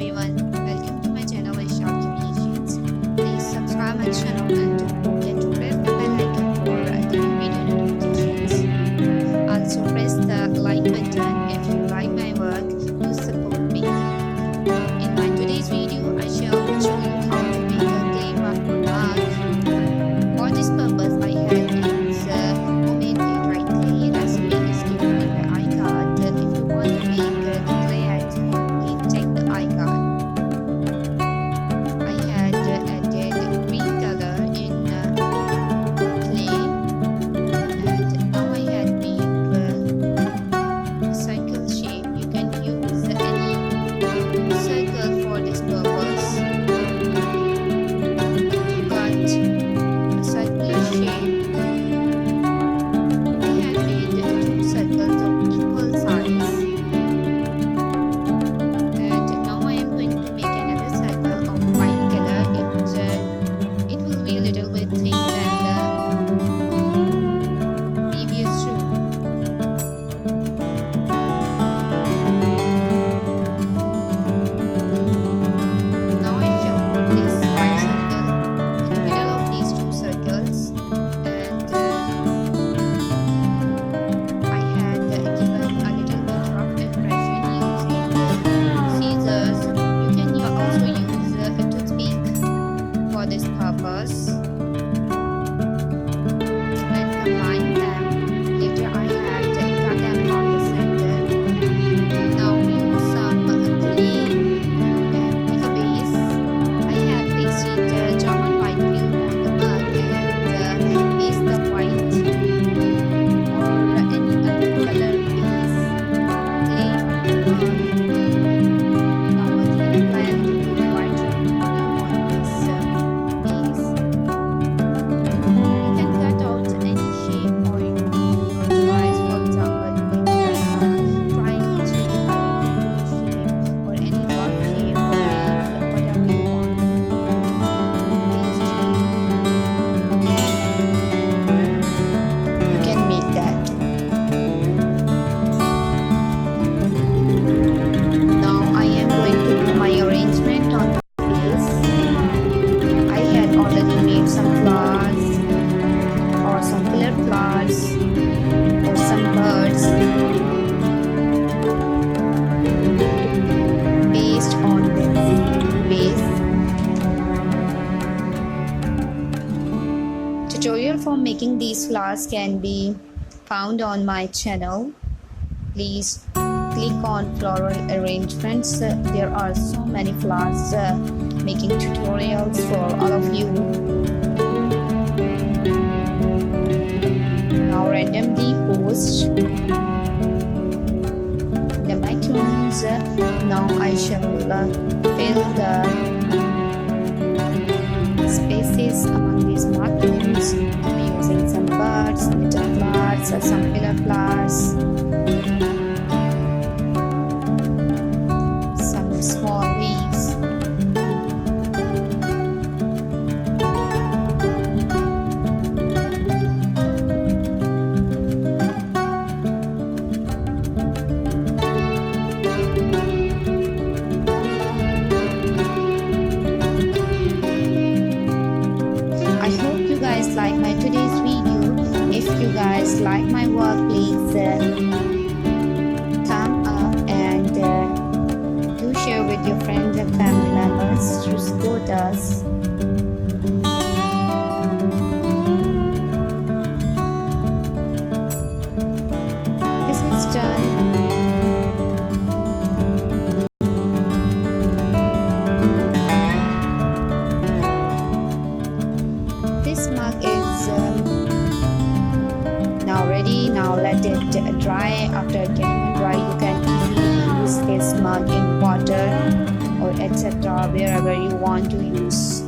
everyone, welcome to my channel Aisha Creations. Please subscribe my channel and don't forget to press the bell icon for new video notifications. Also press the like button if you like my work to support me. In my today's video, I shall show you how to make a clay marble mug. For this purpose, I had used homemade dry clay. Recipe is given in the iCard. If you want to make the clay item, check the icon. I had added green color in clay, and now I had made a circle shape. You can use any circle for this purpose. Cut a circular shape. I had made two circles of equal size. It will be a little bit thick than the previous two. Now I shall put this white circle in the middle of these two circles, and I had given a little bit rough impression using scissors. You can also use a toothpick for this purpose and combine them. Later I had cut them from the center. Now use some clay and make a base. I had pasted German white glue on the mug and paste the white or any other color base clay on. Now again plan to put white glue on this base. You can cut out any shape or you can try, for example, make a triangle shape or any dot shape or whatever you want. You can make that. Now I am going to do my arrangement on the base. I had already made some flowers or some colored flowers or some birds based on this base. Tutorial for making these flowers can be found on my channel. Please click on floral arrangements. There are so many flowers making tutorials for all of you. Now randomly post the macaroons. Now I shall fill the spaces among these macaroons using some birds, some little flowers, some pillar flowers, some small leaves. I hope you guys like my today's video. If you guys like my work, please thumb up and do share with your friends and family members to support us. This is done. This mug is now ready. Now let it dry. After getting it dry, you can easily use this mug in water or etc. wherever you want to use.